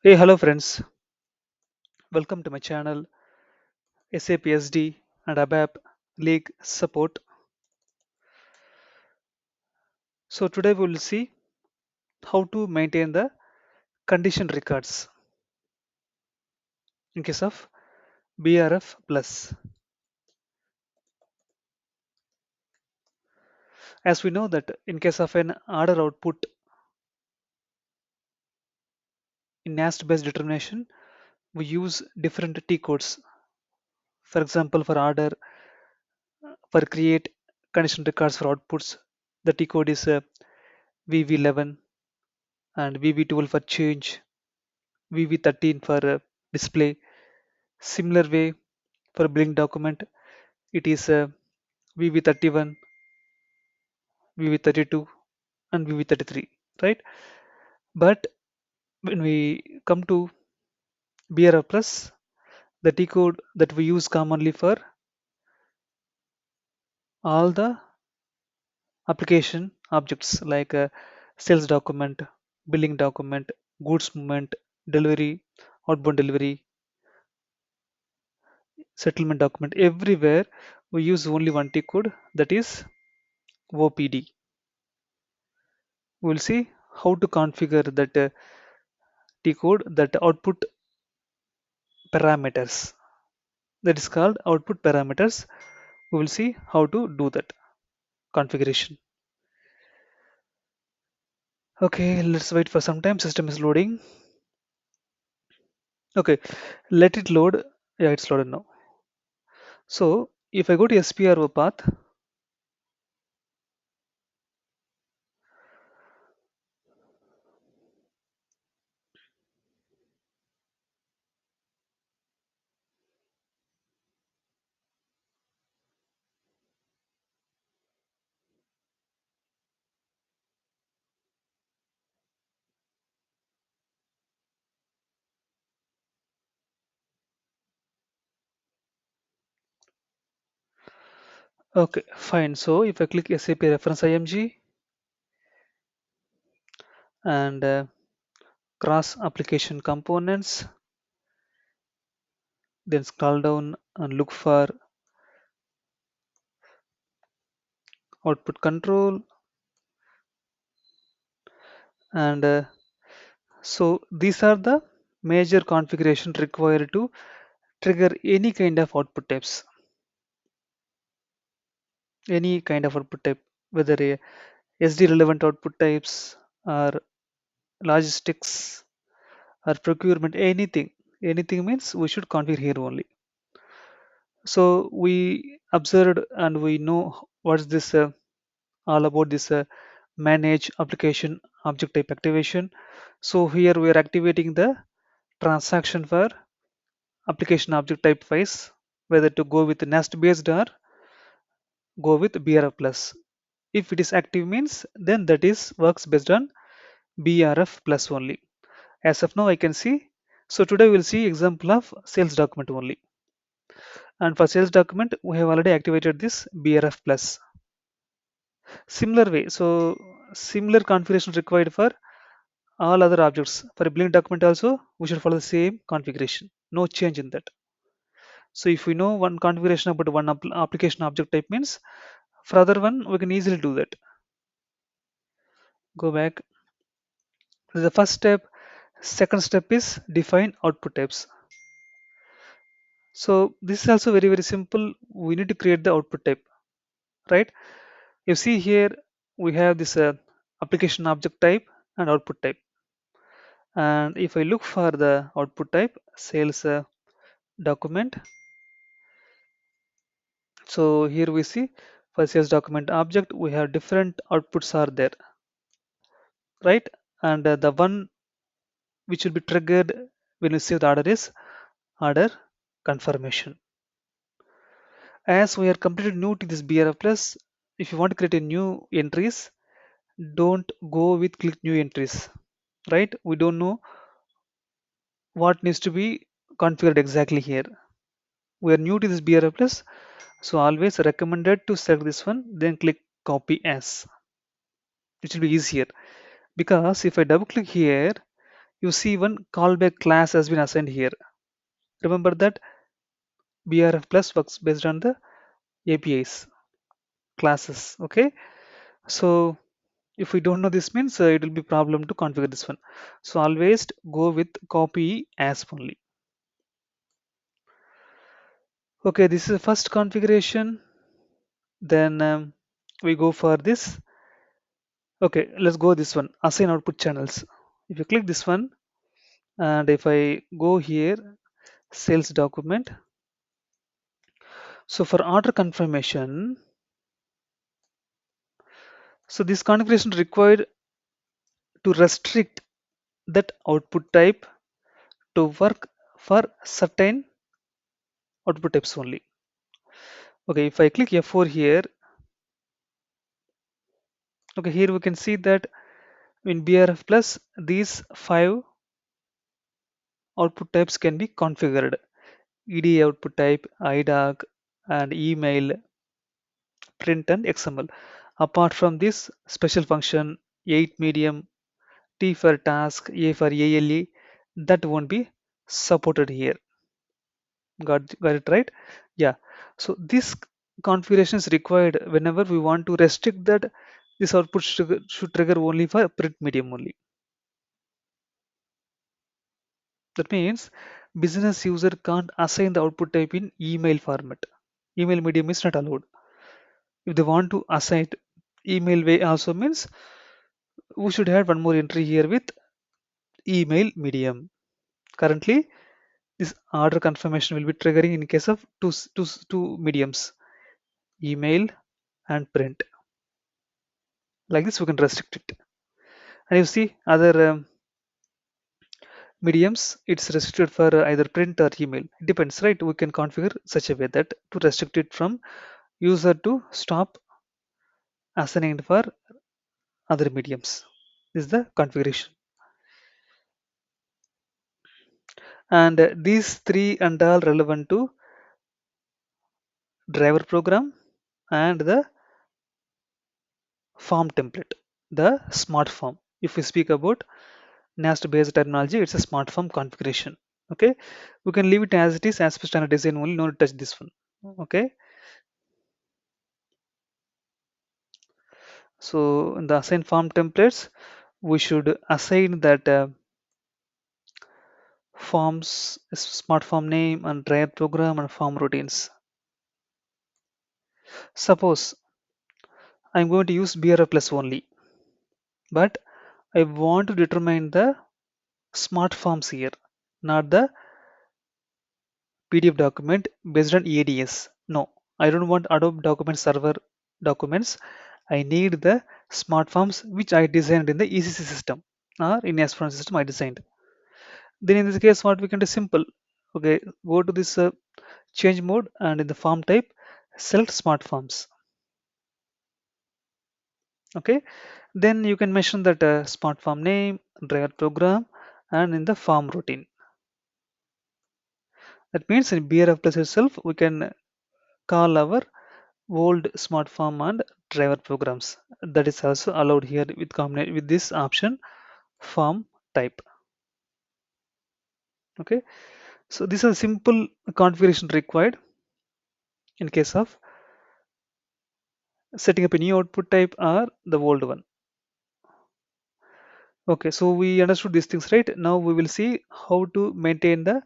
Hey, hello friends. Welcome to my channel SAP SD and ABAP League Support. So today we will see how to maintain the condition records in case of BRF plus. As we know that in case of an order output in nest based determination, we use different T codes. For example, for order, for create condition records for outputs, the T code is VV11 and VV12 for change, VV13 for display. Similar way for billing document, it is VV31, VV32, and VV33, right? But when we come to BRF plus, the T code that we use commonly for all the application objects like sales document, billing document, goods movement, delivery, outbound delivery, settlement document, everywhere we use only one T code, that is OPD. We'll see how to configure that T code, that output parameters, that is called output parameters. We will see how to do that configuration. Okay, let's wait for some time. System is loading. Okay, let it load. Yeah, it's loaded now. So if I go to SPRO path, okay, fine. So if I click SAP reference IMG and cross application components, then scroll down and look for output control, and so these are the major configuration required to trigger any kind of output types, any kind of output type, whether a SD relevant output types or logistics or procurement, anything. Anything means we should configure here only. So we observed and we know what's this all about, this manage application object type activation. So here we are activating the transaction for application object type wise, whether to go with nest based or go with BRF plus. If it is active means then that is works based on BRF plus only. As of now I can see. So today we'll see example of sales document only. And for sales document we have already activated this BRF plus. Similar way. So similar configuration required for all other objects. For a billing document also we should follow the same configuration. No change in that. So if we know one configuration about one application object type means for other one we can easily do that. Go back. This is the first step. Second step is define output types. So this is also very simple. We need to create the output type, right? You see here we have this application object type and output type. And if I look for the output type, sales document. So here we see for sales document object we have different outputs are there, right? And the one which will be triggered when you save the order is order confirmation. As we are completely new to this BRF plus, if you want to create a new entries, don't go with click new entries, right? We don't know what needs to be configured exactly here. We are new to this BRF plus, so always recommended to select this one, then click copy as. It will be easier because if I double click here, you see one callback class has been assigned here. Remember that BRF plus works based on the APIs classes. Okay, so if we don't know this means it will be problem to configure this one. So always go with copy as only. Okay, this is the first configuration. Then we go for this. Okay, let's go this one, assign output channels. If you click this one, and if I go here, sales document. So for order confirmation, so this configuration required to restrict that output type to work for certain output types only. Okay, if I click F4 here, okay, here we can see that in BRF plus these 5 output types can be configured: EDA output type, IDOC, and email, print, and XML. Apart from this special function, 8 medium, T for task, A for ALE, that won't be supported here. Got it right? Yeah. So this configuration is required whenever we want to restrict that this output should trigger only for print medium only. That means business user can't assign the output type in email format. Email medium is not allowed. If they want to assign email way also means we should have one more entry here with email medium. Currently, this order confirmation will be triggering in case of two mediums, email and print. Like this, we can restrict it. And you see other mediums, it's restricted for either print or email. It depends, right? We can configure such a way that to restrict it from user to stop assigning for other mediums. This is the configuration. And these three and all relevant to driver program and the form template, the smart form. If we speak about NAST based terminology, it's a smart form configuration. Okay, we can leave it as it is as per standard design only, no touch this one. Okay, so in the assign form templates, we should assign that forms, smart form name, and driver program and form routines. Suppose I'm going to use BRF plus only, but I want to determine the smart forms here, not the PDF document based on EADS. No, I don't want Adobe Document Server documents. I need the smart forms which I designed in the ECC system or in S4 system I designed. Then in this case, what we can do simple. Okay, go to this change mode and in the form type, select smart forms. Okay, then you can mention that smart form name, driver program, and in the form routine. That means in BRF plus itself, we can call our old smart form and driver programs. That is also allowed here with combination with this option form type. Okay, so this is a simple configuration required in case of setting up a new output type or the old one. Okay, so we understood these things, right? Now we will see how to maintain the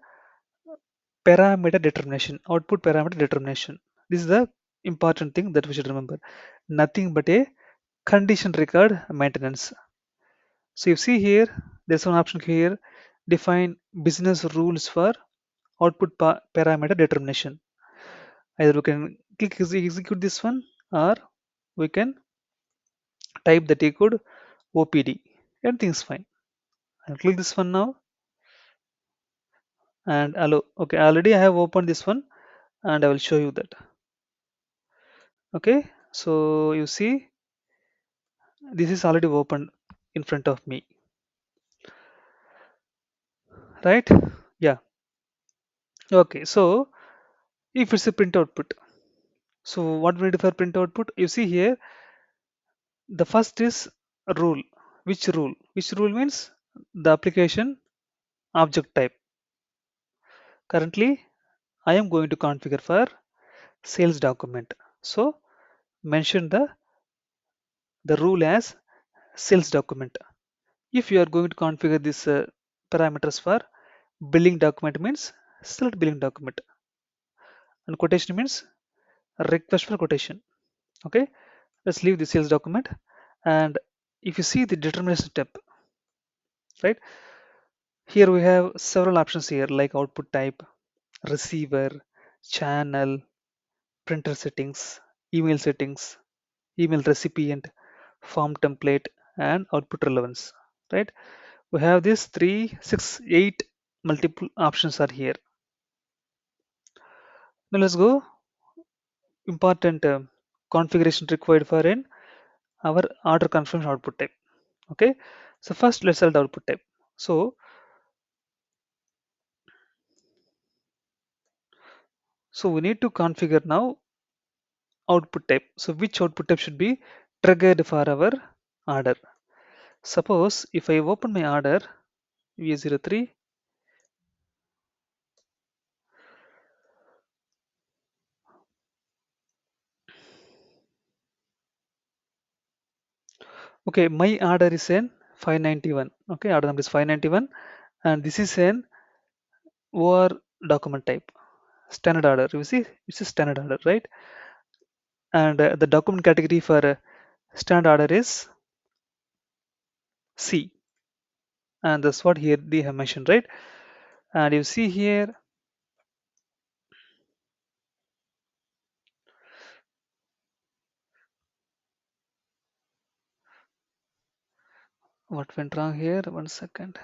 parameter determination, output parameter determination. This is the important thing that we should remember. Nothing but a condition record maintenance. So you see here, there's one option here, define business rules for output parameter determination. Either we can click execute this one or we can type the T code OPD. Everything's fine. I'll click this one now and allow. Okay, already I have opened this one and I will show you that. Okay, so you see this is already open in front of me, right? Yeah. Okay, so if it's a print output, so what we need for print output, you see here the first is rule. Which rule means the application object type. Currently, I am going to configure for sales document. So mention the rule as sales document. If you are going to configure this parameters for billing document means select billing document, and quotation means request for quotation. Okay, let's leave the sales document. And if you see the determination step, right, here we have several options here like output type, receiver, channel, printer settings, email recipient, form template, and output relevance, right? We have these 3, 6, 8 multiple options are here. Now let's go important configuration required for in our order confirmation output type. Okay, so first let's select output type. So we need to configure now output type. So which output type should be triggered for our order? Suppose if I open my order V03, okay, my order is in 591. Okay, order number is 591, and this is an OR document type, standard order. You see, it's a standard order, right? And the document category for standard order is C, and that's what here they have mentioned, right? And you see here, what went wrong here? 1 second.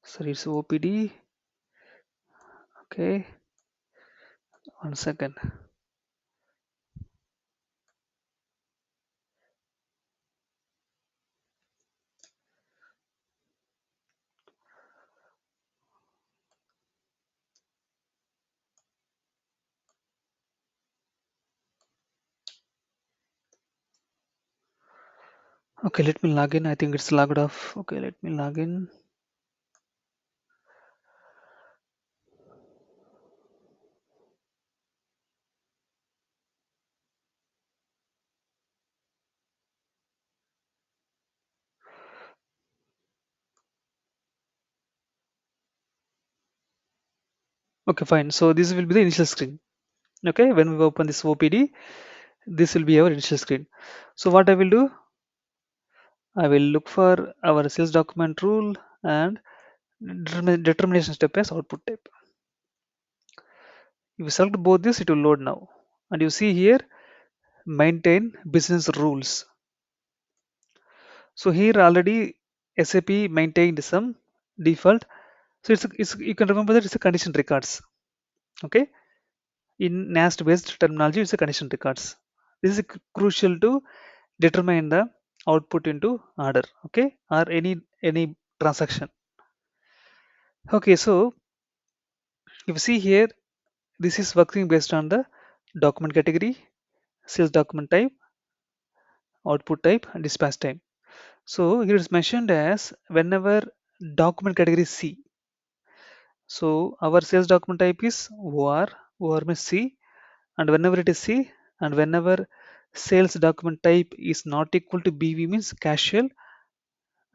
Sorry, it's OPD. Okay, 1 second. Okay, let me log in. I think it's logged off. Okay, let me log in. Okay, fine. So this will be the initial screen. Okay, when we open this OPD, this will be our initial screen. So what I will do, I will look for our sales document rule and determination step as output type. If you select both this, it will load now. And you see here, maintain business rules. So here already SAP maintained some default. So it's you can remember that it's a condition records. Okay, in NAST based terminology, it's a condition records. This is crucial to determine the output into order. Okay, or any transaction. Okay, so if you see here, this is working based on the document category, sales document type, output type, and dispatch time. So here it's mentioned as whenever document category is C. So our sales document type is OR means C, and whenever it is C, and whenever sales document type is not equal to BV means casual,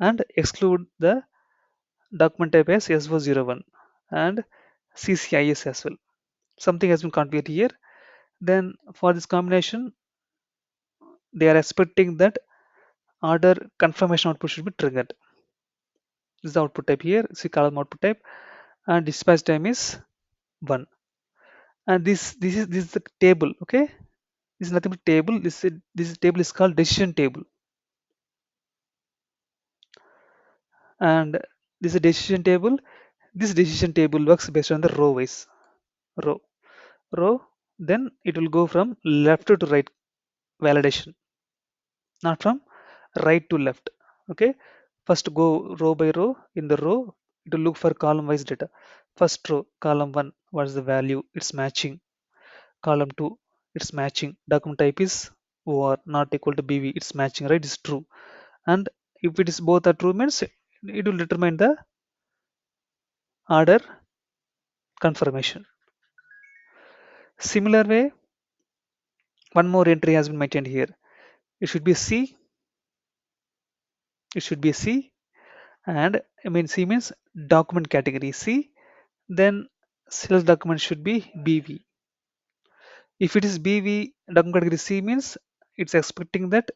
and exclude the document type as S401 and CCIS as well. Something has been configured here. Then for this combination, they are expecting that order confirmation output should be triggered. This is the output type here. See column output type, and dispatch time is 1. And this is the table. Okay, this is nothing but table. This table is called decision table, and this is a decision table. This decision table works based on the row wise row row. Then it will go from left to right validation, not from right to left. Okay, first go row by row in the row, it will look for column wise data. First row, column 1, what is the value? It's matching. Column 2, it's matching. Document type is or not equal to BV, it's matching, right? It's true. And if it is both are true means it will determine the order confirmation. Similar way, one more entry has been maintained here. It should be C. It should be C, and I mean C means document category C. Then sales document should be BV. If it is BV document category C means it's expecting that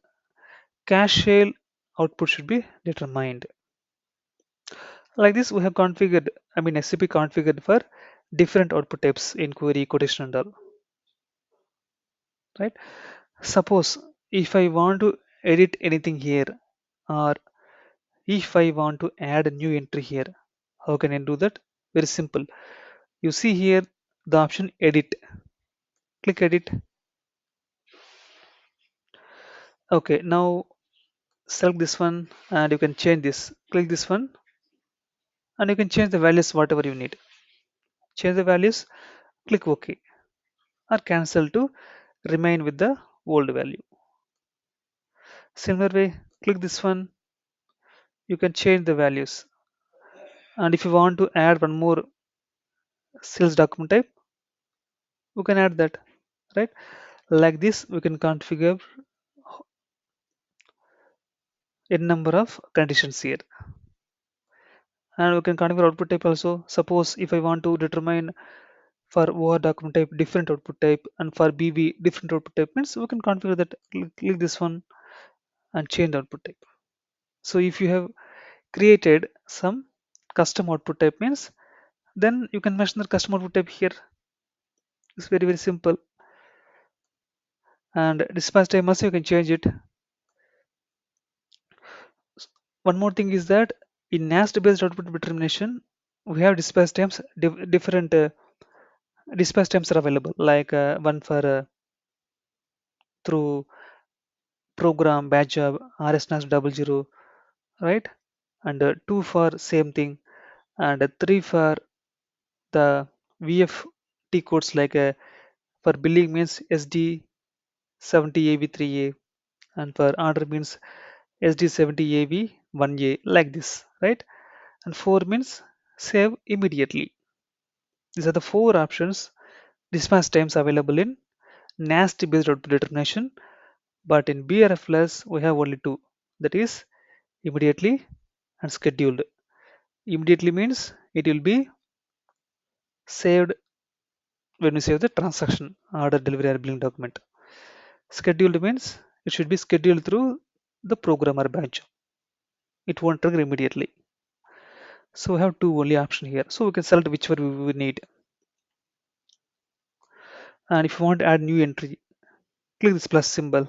cash sale output should be determined. Like this, we have configured. I mean SAP configured for different output types, inquiry, quotation, and all. Right? Suppose if I want to edit anything here, or if I want to add a new entry here, how can I do that? Very simple. You see here the option edit. Click edit. Okay, now select this one and you can change this. Click this one and you can change the values whatever you need. Change the values, click OK or cancel to remain with the old value. Similar way, click this one, you can change the values. And if you want to add one more sales document type, we can add that, right? Like this, we can configure a number of conditions here. And we can configure output type also. Suppose if I want to determine for OR document type different output type and for BV different output type means we can configure that. Click this one and change the output type. So if you have created some custom output type means then you can mention the custom output type here. It's very simple. And dispatch time also you can change it. One more thing is that in NAST based output determination we have dispatch times different dispatch times are available like one for through program batch job RS 00, right? And 2 for same thing, and 3 for the VFT codes like for billing means SD 70 AV3A and for order means SD 70 AV 1A, like this, right? And 4 means save immediately. These are the 4 options dispatch times available in NAST based output determination, but in BRF plus we have only 2, that is immediately and scheduled. Immediately means it will be saved when we save the transaction order delivery or billing document. Scheduled means it should be scheduled through the program or batch. It won't trigger immediately. So we have two only option here. So we can select whichever we need. And if you want to add new entry, click this plus symbol,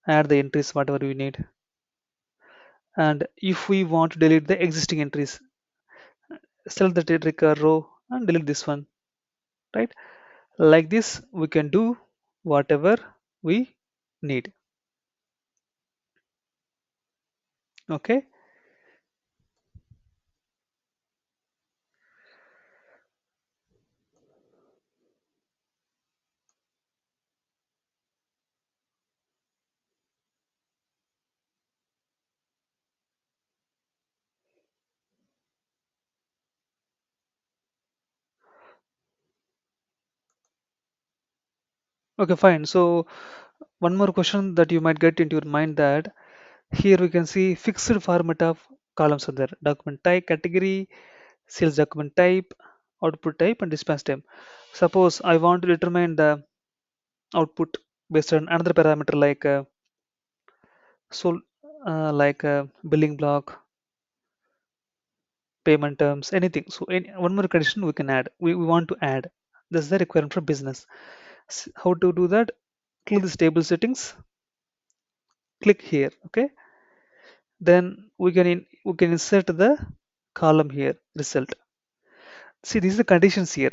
add the entries whatever we need. And if we want to delete the existing entries, select the record row and delete this one, right? Like this, we can do whatever we need. Okay. Okay, fine. So one more question that you might get into your mind, that here we can see fixed format of columns are there. Document type, category, sales document type, output type, and dispatch time. Suppose I want to determine the output based on another parameter like so like billing block, payment terms, anything. So one more condition we can add. We want to add. This is the requirement for business. How to do that? Click this table settings. Click here. Okay. Then we can insert the column here result. See, these are the conditions here.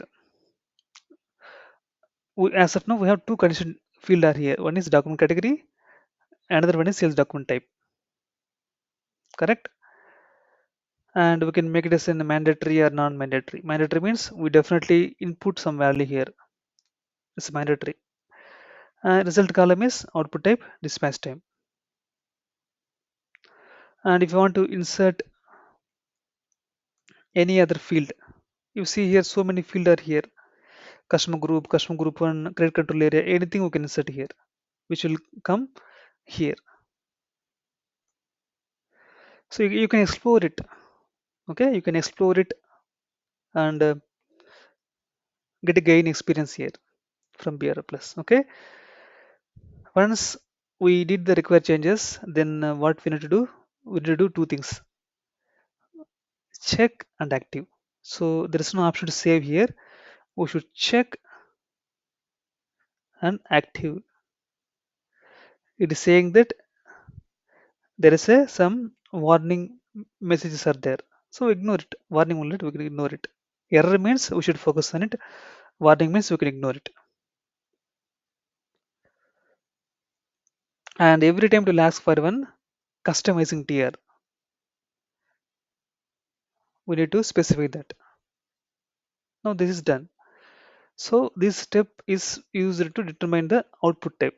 As of now we have two condition field are here. One is document category, another one is sales document type. Correct. and we can make it as a mandatory or non-mandatory. Mandatory means we definitely input some value here. It's mandatory. Result column is output type, dispatch time. And if you want to insert any other field, you see here so many field are here. Customer group one, credit control area, anything we can insert here, which will come here. So you can explore it. Okay, you can explore it and get a gain experience here from BRF Plus. Okay, once we did the required changes, then what we need to do? We need to do two things: check and active. So there is no option to save here. We should check and active. It is saying that there is a some warning messages are there. So ignore it. Warning only, we can ignore it. Error means we should focus on it. Warning means we can ignore it. And every time to ask for one customizing tier, we need to specify that. Now this is done. So this step is used to determine the output type.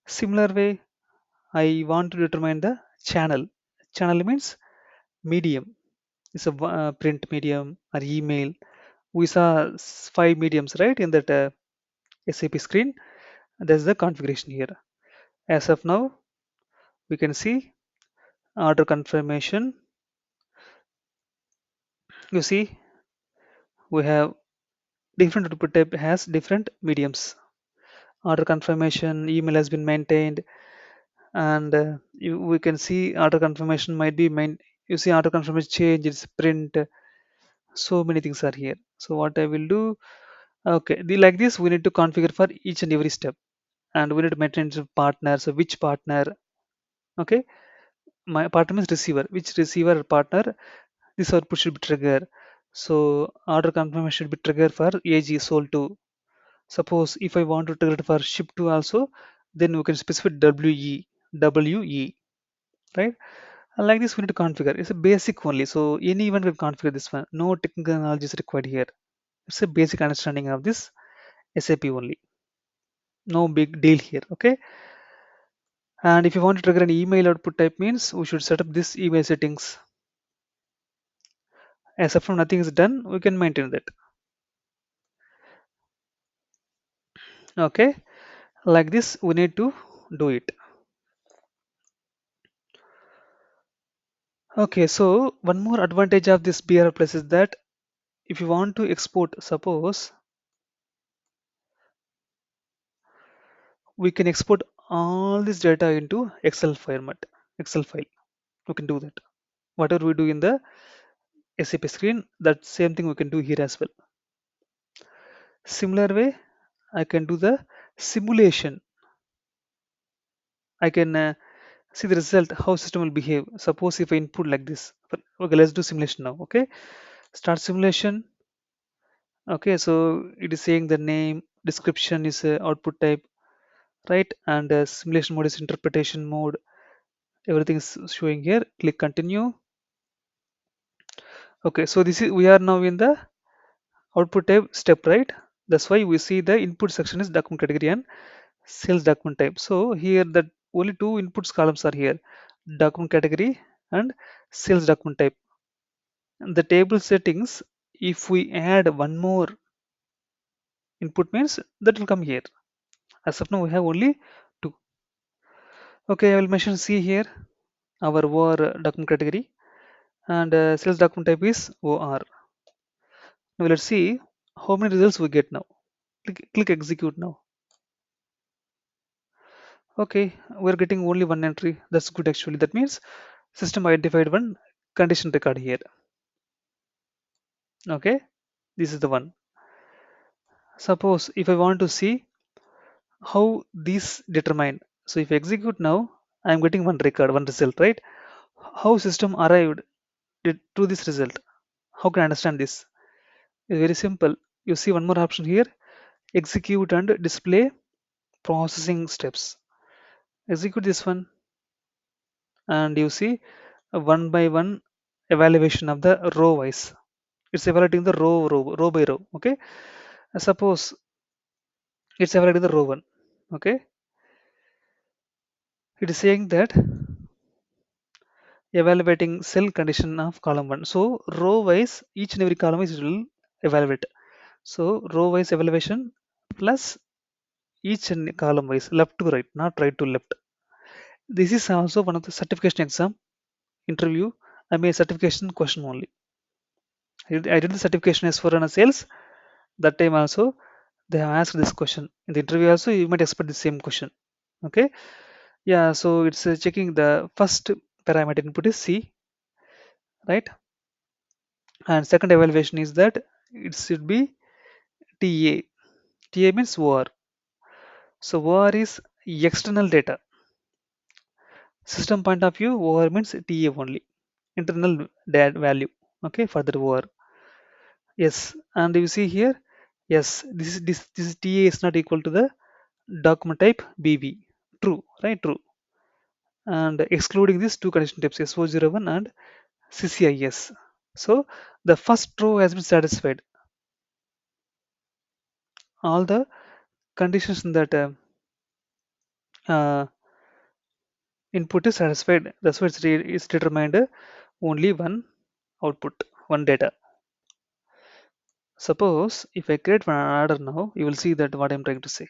Similar way, I want to determine the channel. Channel means medium. It's a print medium or email. We saw five mediums, right, in that SAP screen. There's the configuration here. As of now, we can see order confirmation. You see, we have different output type has different mediums. Order confirmation, email has been maintained, and we can see auto confirmation might be main. You see auto confirmation change, it's print. So many things are here. So what I will do, okay, like this we need to configure for each and every step, and we need to maintain the partner. So which partner? Okay, my partner means receiver. Which receiver or partner? This output should be trigger. So order confirmation should be triggered for AG sold to. Suppose if I want to trigger it for ship to also, then we can specify WE, right? And like this, we need to configure. It's a basic only, so anyone can configure this one. No technical knowledge is required here. It's a basic understanding of this SAP only. No big deal here. Okay. And if you want to trigger an email output type means we should set up this email settings. As of now nothing is done, we can maintain that. Okay. Like this, we need to do it. Okay. So one more advantage of this BRF Plus is that if you want to export, suppose we can export all this data into Excel format, Excel file. We can do that. Whatever we do in the SAP screen, that same thing we can do here as well. Similar way, I can do the simulation. I can see the result, how system will behave. Suppose if I input like this. Okay, let's do simulation now. Okay, start simulation. Okay, so it is saying the name, description is output type, right? And simulation mode is interpretation mode. Everything is showing here. Click continue. Okay, so this is we are now in the output type step, right? That's why we see the input section is document category and sales document type. So here the only two inputs columns are here, document category and sales document type. And the table settings, if we add one more input means that will come here. As of now we have only two. Okay, I will mention C here, our OR document category, and sales document type is OR. Now let's see how many results we get now. Click execute now. Okay, we're getting only one entry. That's good actually. That means system identified one condition record here. Okay, this is the one. Suppose if I want to see how these determine. So if I execute now, I'm getting one record, one result, right? How system arrived to this result? How can I understand this? It's very simple. You see one more option here, execute and display processing steps. Execute this one and you see one by one evaluation of the row wise. It's evaluating the row by row. Okay. Suppose it's evaluating the row one. Okay. It is saying that evaluating cell condition of column one. So row wise, each and every column is it will evaluate. So row wise evaluation plus each and column wise, left to right, not right to left. This is also one of the certification exam interview. I mean certification question only. I did the certification as for an sales. That time also they have asked this question in the interview. Also, you might expect the same question. Okay, yeah. So it's checking the first parameter input is C, right? And second evaluation is that it should be TA. TA means OR. So OR is external data. System point of view, OR means TA only. Internal value. Okay, further OR. Yes, and you see here, yes, this TA is not equal to the document type BV. True, right? True. And excluding these two condition types S401 and CCIS. So the first row has been satisfied. All the conditions in that uh, input is satisfied. That's why it's determined only one output, one data. Suppose if I create one order now, you will see that what I'm trying to say.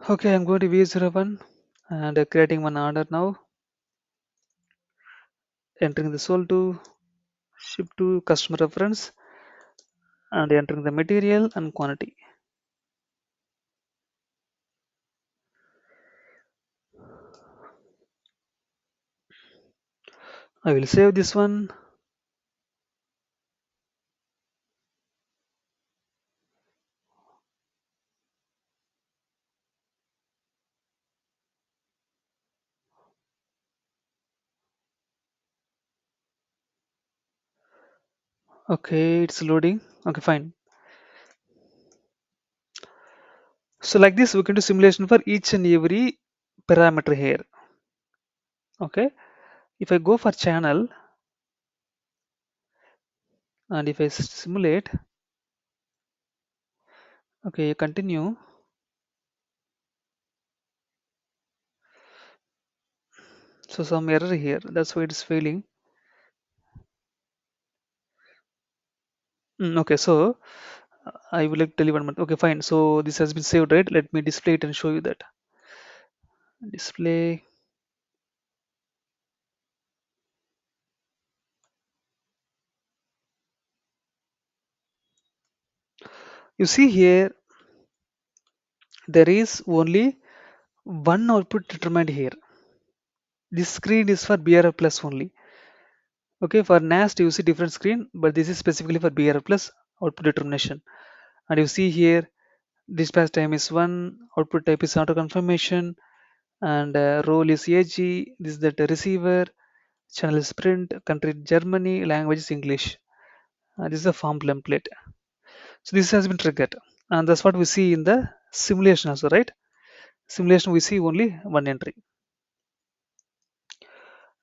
Okay, I'm going to V01 and creating one order now, entering the sold to, ship to, customer reference, and entering the material and quantity. I will save this one. Okay, it's loading. Okay, fine. So like this, we can do simulation for each and every parameter here. Okay, if I go for channel and if I simulate, okay, continue. So some error here. That's why it is failing. Okay, so I will like tell you one more. Okay, fine. So this has been saved, right? Let me display it and show you that. Display. You see here, there is only one output determined here. This screen is for BRF plus only. Okay, for NAST you see different screen, but this is specifically for BRF plus output determination. And you see here, dispatch time is 1, output type is auto confirmation, and role is AG. This is the receiver, channel is print, country Germany, language is English. This is a form template. So this has been triggered, and that's what we see in the simulation also, right? Simulation we see only one entry.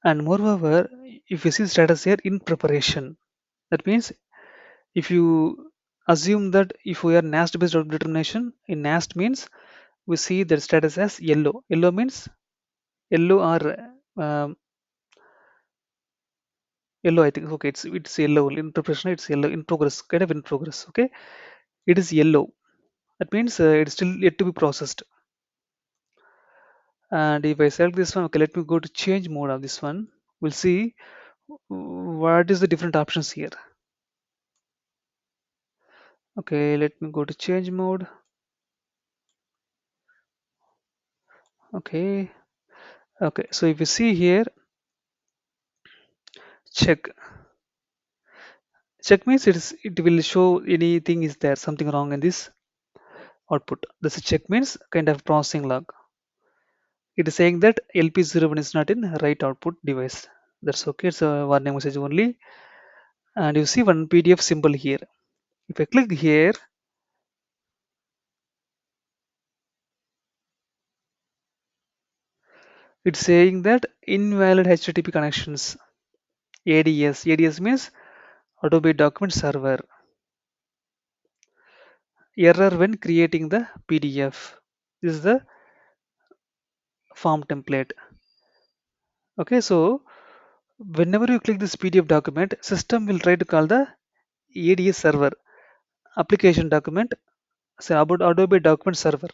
And moreover, if you see status here in preparation, that means if you assume that if we are NAST based determination, in NAST means we see that status as yellow. Yellow means yellow or yellow. I think okay, it's yellow in preparation. It's yellow in progress, kind of in progress. Okay, it is yellow. That means it's still yet to be processed. And if I select this one, okay, let me go to change mode of this one. We'll see what is the different options here. Okay, let me go to change mode. Okay, okay. So if you see here, check. Check means it will show anything is there, something wrong in this output. This check means kind of processing log. It is saying that LP01 is not in right output device. That's okay. It's a warning message only. And you see one PDF symbol here. If I click here, it's saying that invalid HTTP connections. ADS. ADS means Adobe Document Server. Error when creating the PDF. This is the form template. Okay, so whenever you click this PDF document, system will try to call the ADS server, application document, say about Adobe Document Server.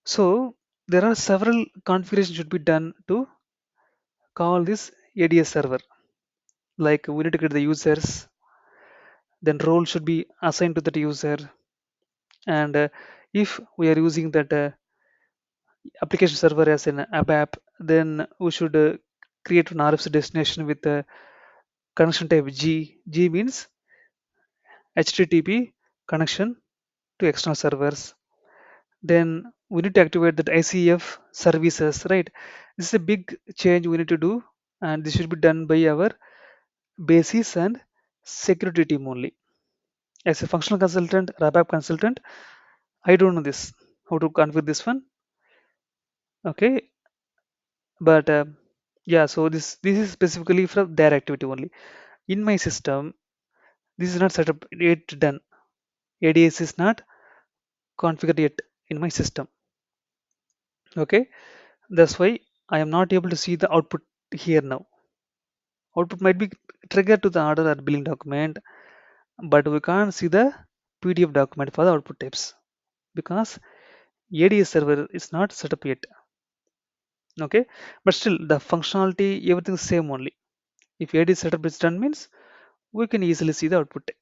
So there are several configurations should be done to call this ADS server. Like we need to get the users, then role should be assigned to that user, and if we are using that application server as an ABAP, then we should create an RFC destination with the connection type G. G means HTTP connection to external servers. Then we need to activate that ICF services, right? This is a big change we need to do, and this should be done by our basis and security team only. As a functional consultant, RABAP consultant, I don't know this how to configure this one. Okay, but yeah, so this is specifically for their activity only. In my system, this is not set up yet done. ADS is not configured yet in my system. Okay, that's why I am not able to see the output here now. Output might be triggered to the order or billing document, but we can't see the PDF document for the output types because ADS server is not set up yet. Okay, but still the functionality everything is same only. If ADS setup is done means we can easily see the output type.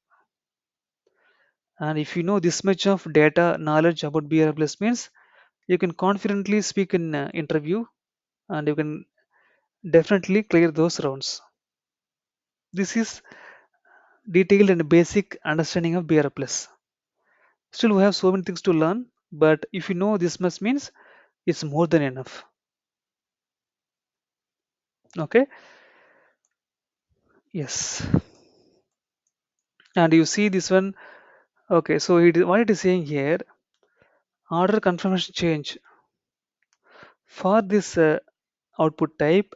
And if you know this much of data knowledge about BRF means you can confidently speak in interview and you can definitely clear those rounds. This is detailed and basic understanding of BRF. Still, we have so many things to learn, but if you know this much means it's more than enough. Okay, yes. And you see this one. Okay, so what it is saying here, order confirmation change for this output type,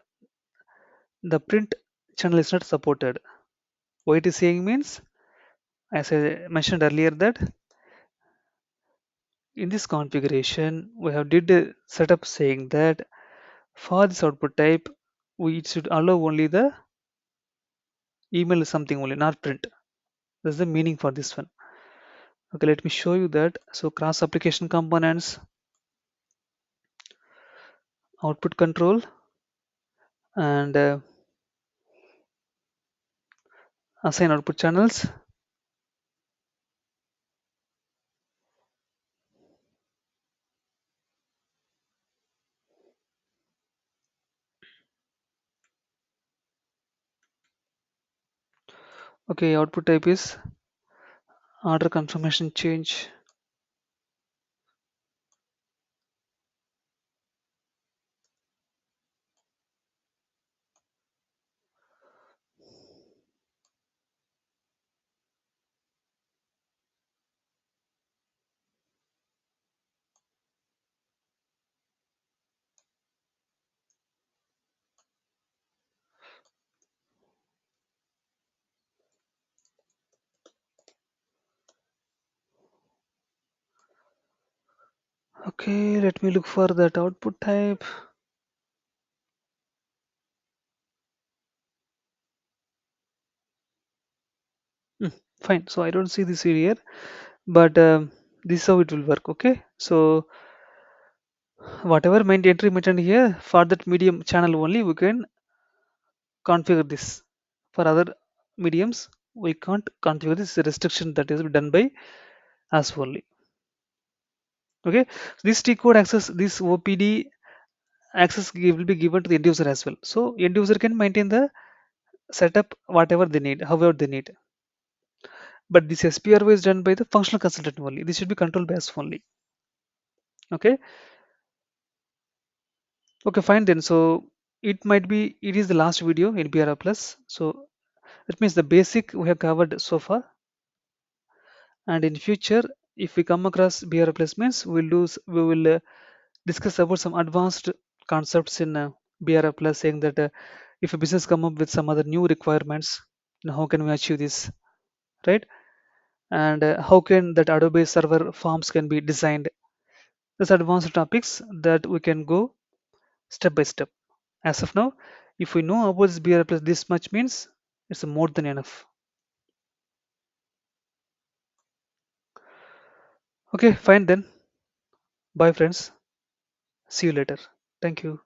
the print channel is not supported. What it is saying means, as I mentioned earlier, that in this configuration we have did a setup saying that for this output type we should allow only the email something only, not print. That's the meaning for this one. Okay, let me show you that. So cross application components, output control, and assign output channels. Okay, output type is order confirmation change. Okay, let me look for that output type. Hmm, fine. So I don't see this here, but this is how it will work. Okay, so whatever main entry mentioned here for that medium channel only, we can configure this. For other mediums, we can't configure this restriction that is done by us only. Okay, so this T code access, this OPD access will be given to the end user as well. So end user can maintain the setup whatever they need, however they need. But this SPRO is done by the functional consultant only. This should be controlled by us only. Okay, Okay, fine then. So it is the last video in BRF plus. So that means the basic we have covered so far. And in future, if we come across BRF plus means we will discuss about some advanced concepts in BRF plus, saying that if a business come up with some other new requirements, then how can we achieve this, right? And how can that Adobe server forms can be designed. These advanced topics that we can go step by step. As of now, if we know about this BRF plus this much means it's more than enough. Okay, fine then. Bye friends. See you later. Thank you.